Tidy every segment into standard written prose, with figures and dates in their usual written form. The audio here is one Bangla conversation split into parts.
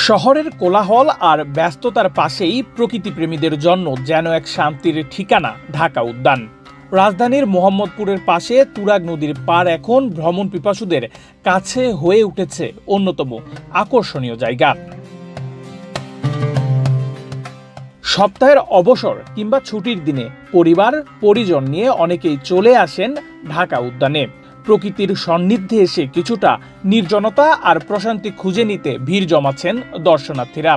শহরের কোলাহল আর ব্যস্ততার পাশেই প্রকৃতিপ্রেমীদের জন্য যেন এক শান্তির ঠিকানা ঢাকা উদ্যান। রাজধানীর মোহাম্মদপুরের পাশে তুরাগ নদীর পাড় এখন ভ্রমণ পিপাসুদের কাছে হয়ে উঠেছে অন্যতম আকর্ষণীয় জায়গা। সপ্তাহের অবসর কিংবা ছুটির দিনে পরিবার পরিজন নিয়ে অনেকেই চলে আসেন ঢাকা উদ্যানে। প্রকৃতির সান্নিধ্যে এসে কিছুটা নির্জনতা আর প্রশান্তি খুঁজে নিতে ভিড় জমাচ্ছেন দর্শনার্থীরা।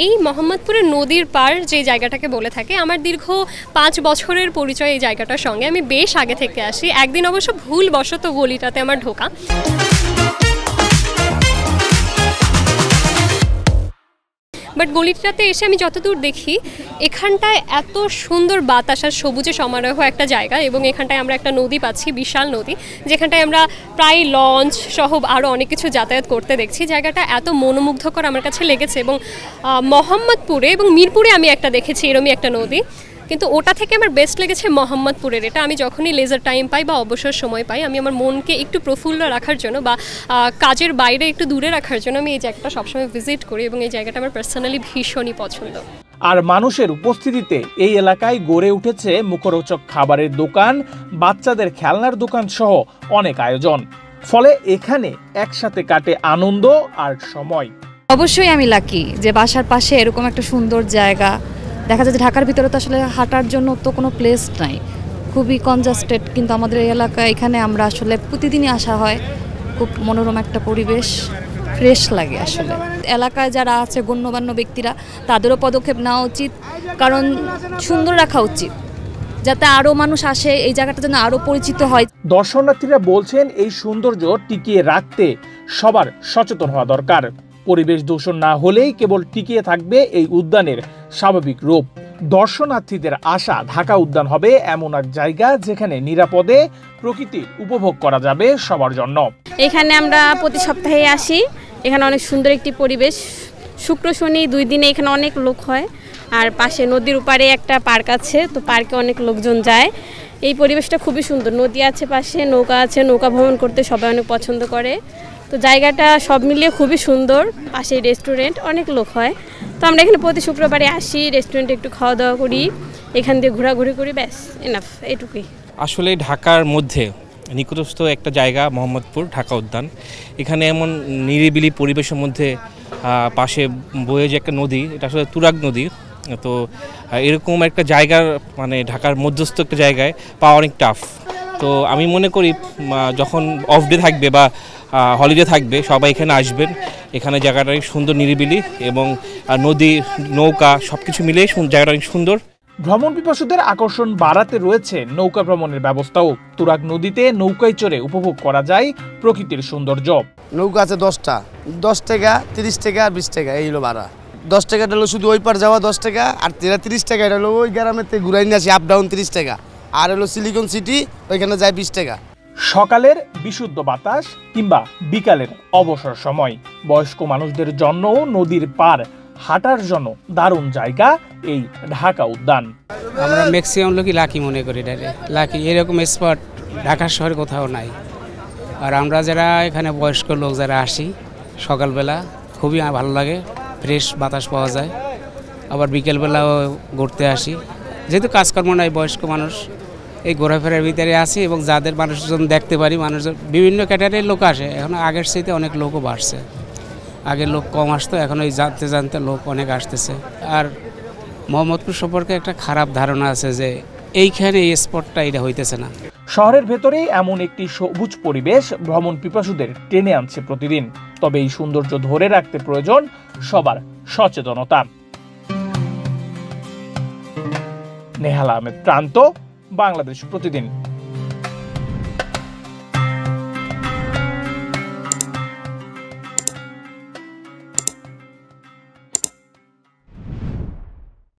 এই মোহাম্মদপুরের নদীর পার যে জায়গাটাকে বলে থাকে, আমার দীর্ঘ 5 বছরের পরিচয় এই জায়গাটার সঙ্গে। আমি বেশ আগে থেকে আসি। একদিন অবশ্য ভুলবশত গলিটাতে আমার ঢোকা। বাট গলিটাতে এসে আমি যতদূর দেখি, এখানটায় এত সুন্দর বাতাস আর সবুজে সমারোহ একটা জায়গা, এবং এখানটায় আমরা একটা নদী পাচ্ছি, বিশাল নদী, যেখানটায় আমরা প্রায় লঞ্চ সহ আরও অনেক কিছু যাতায়াত করতে দেখছি। জায়গাটা এত মনোমুগ্ধকর আমার কাছে লেগেছে। এবং মোহাম্মদপুরে এবং মিরপুরে আমি একটা দেখেছি এরকমই একটা নদী, কিন্তু ওটা থেকে আমার বেস্ট লেগেছে মোহাম্মদপুরের। এটা আমি যখনই লেজার টাইম পাই বা অবসর সময় পাই, আমি আমার মনকে একটু প্রফুল্ল রাখার জন্য বা কাজের বাইরে একটু দূরে রাখার জন্য আমি এই জায়গাটা সবসময় ভিজিট করি, এবং এই জায়গাটা আমার পার্সোনালি ভীষণই পছন্দ। আর মানুষের উপস্থিতিতে এই এলাকায় গড়ে উঠেছে মুখরোচক খাবারের দোকান, বাচ্চাদের খেলনার দোকান সহ অনেক আয়োজন। ফলে এখানে একসাথে কাটে আনন্দ আর সময়। অবশ্যই আমি লাকি যে বাসার পাশে এরকম একটা সুন্দর জায়গা। দেখা যায় যে ঢাকার ভিতরে তো আসলে হাঁটার জন্য তো কোনো প্লেস নাই, খুবই কনজাস্টেড, কিন্তু আমাদের এই এলাকায় এখানে আমরা আসলে প্রতিদিনই আসা হয়। খুব মনোরম একটা পরিবেশ, ফ্রেশ লাগে আসলে। এলাকায় যারা আছে গণ্যমান্য ব্যক্তিরা, তাদেরও পদক্ষেপ নেওয়া উচিত, কারণ সুন্দর রাখা উচিত যাতে আরও মানুষ আসে, এই জায়গাটা যেন আরও পরিচিত হয়। দর্শনার্থীরা বলছেন এই সৌন্দর্য টিকিয়ে রাখতে সবার সচেতন হওয়া দরকার। পরিবেশ দূষণ না হলেই কেবল টিকিয়ে থাকবে এই উদ্যানের স্বাভাবিক রূপ। দর্শনার্থীদের আশা ঢাকা উদ্যান হবে এমন এক জায়গা যেখানে নিরাপদে প্রকৃতি উপভোগ করা যাবে সবার জন্য। এখানে আমরা প্রতি সপ্তাহে আসি। এখানে অনেক সুন্দর একটি পরিবেশ। শুক্র শনি 2 দিনে এখানে অনেক লোক হয়। আর পাশে নদীর উপারে একটা পার্ক আছে, তো পার্কে অনেক লোকজন যায়। এই পরিবেশটা খুবই সুন্দর। নদী আছে পাশে, নৌকা আছে, নৌকা ভ্রমণ করতে সবাই অনেক পছন্দ করে। তো জায়গাটা সব মিলিয়ে খুবই সুন্দর। পাশে রেস্টুরেন্ট, অনেক লোক হয়। তো আমরা এখানে প্রতি শুক্রবারে আসি, রেস্টুরেন্টে একটু খাওয়া দাওয়া করি, এখান দিয়ে ঘোরাঘুরি করি, ব্যাস এনাফ, এটুকুই। আসলে ঢাকার মধ্যে নিকটস্থ একটা জায়গা মোহাম্মদপুর ঢাকা উদ্যান। এখানে এমন নিরিবিলি পরিবেশের মধ্যে পাশে বয়ে যে একটা নদী, এটা আসলে তুরাগ নদী। তো এরকম একটা জায়গার মানে ঢাকার মধ্যস্থ একটা জায়গায় পাওয়া অনেক টাফ। তো আমি মনে করি যখন অফ ডে থাকবে বা হলিডে থাকবে, সবাই এখানে আসবেন। এখানে জায়গাটা সুন্দর, নিরিবিলি, এবং নদী, নৌকা সব কিছু মিলিয়ে জায়গাটা অনেক সুন্দর। ভ্রমণ পিপাসুদের আকর্ষণ বাড়াতে রয়েছে নৌকা ভ্রমণের ব্যবস্থাও। তুরাগ নদীতে নৌকায় চড়ে উপভোগ করা যায় প্রকৃতির সৌন্দর্য। নৌকা আছে 10টা, 10 টাকা, 30 টাকা আর 20 টাকা, এই হলো ভাড়া। 10 টাকাটা হলো শুধু ওই পার যাওয়া 10 টাকা, আর 30 টাকা এটা হলো ওই গ্রামের থেকে ঘুরাই নিয়ে আসি, আপ ডাউন 30 টাকা। আর হলো সিলিকন সিটি, ওইখানে যায় 20 টাকা। সকালের বিশুদ্ধ বাতাস কিংবা বিকালের অবসর সময় বয়স্ক মানুষদের জন্য নদীর পার হাঁটার জন্য দারুণ জায়গা এই ঢাকা উদ্যান। আমরা ম্যাক্সিমাম লোকই লাকি মনে করি, লাকি এরকম স্পট ঢাকা শহরে কোথাও নাই। আর আমরা যারা এখানে বয়স্ক লোক যারা আসি, সকালবেলা খুবই ভালো লাগে, ফ্রেশ বাতাস পাওয়া যায়। আবার বিকেলবেলাও ঘুরতে আসি, যেহেতু কাজকর্ম নাই, বয়স্ক মানুষ এই ঘোরাফেরার ভিতরে আসি, এবং যাদের মানুষজন দেখতে পারি, মানুষজন বিভিন্ন ক্যাটাগরির লোক আসে। এখন আগের চাইতে অনেক লোকও বাড়ছে। আগে লোক কম আসতো, এখন ওই জানতে জানতে লোক অনেক আসতেছে। আর মোহাম্মদপুর সম্পর্কে একটা খারাপ ধারণা আছে যে এইখানে এই স্পটটা এটা হইতেছে না। শহরের ভেতরেই এমন একটি সবুজ পরিবেশ ভ্রমণ পিপাসুদের টেনে আনছে প্রতিদিন। তবে এই সৌন্দর্য ধরে রাখতে প্রয়োজন সবার সচেতনতা। নেহাল আহমেদ, প্রান্ত, বাংলাদেশ প্রতিদিন।